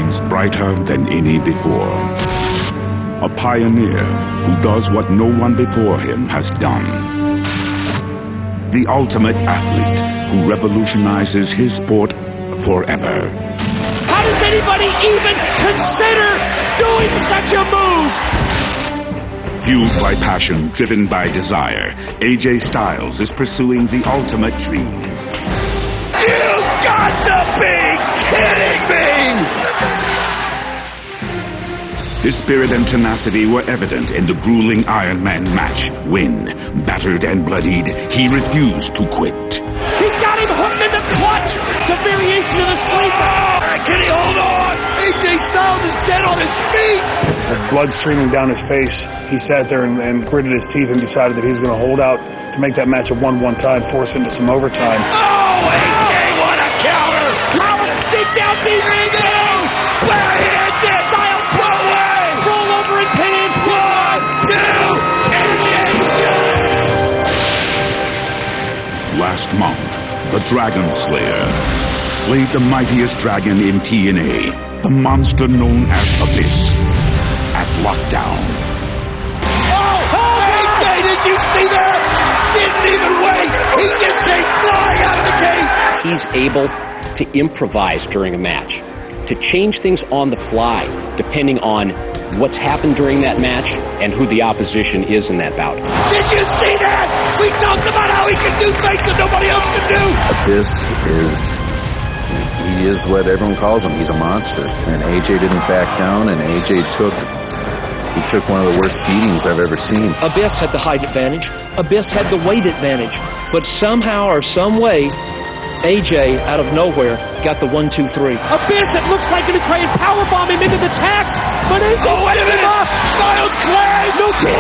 shines brighter than any before. A pioneer who does what no one before him has done. The ultimate athlete who revolutionizes his sport forever. How does anybody even consider doing such a move? Fueled by passion, driven by desire, AJ Styles is pursuing the ultimate dream. You got to be kidding me! His spirit and tenacity were evident in the grueling Iron Man match when, battered and bloodied, he refused to quit. He's got him hooked in the clutch! It's a variation of the sleeper! Can he hold on? AJ Styles is dead on his feet! With blood streaming down his face, he sat there and gritted his teeth and decided that he was going to hold out to make that match a 1-1 tie and force into some overtime. Oh, AJ, what a counter! Dig down deep! Where he hits it! Styles put away! Roll over and pin him! 1, 2, Last month, the Dragon Slayer slayed the mightiest dragon in TNA, the monster known as Abyss, at Lockdown. Oh, AJ, did you see that? Didn't even wait! He just came flying out of the gate! He's able to improvise during a match, to change things on the fly, depending on what's happened during that match and who the opposition is in that bout. Did you see that? We talked about how he can do things that nobody else can do. Abyss he is what everyone calls him. He's a monster. And AJ didn't back down, and AJ took one of the worst beatings I've ever seen. Abyss had the height advantage. Abyss had the weight advantage. But somehow or some way, AJ, out of nowhere, got the 1, 2, 3. Abyss, it looks like going to try and powerbomb him into the tax, but AJ wait a minute! Styles Clay! No chance!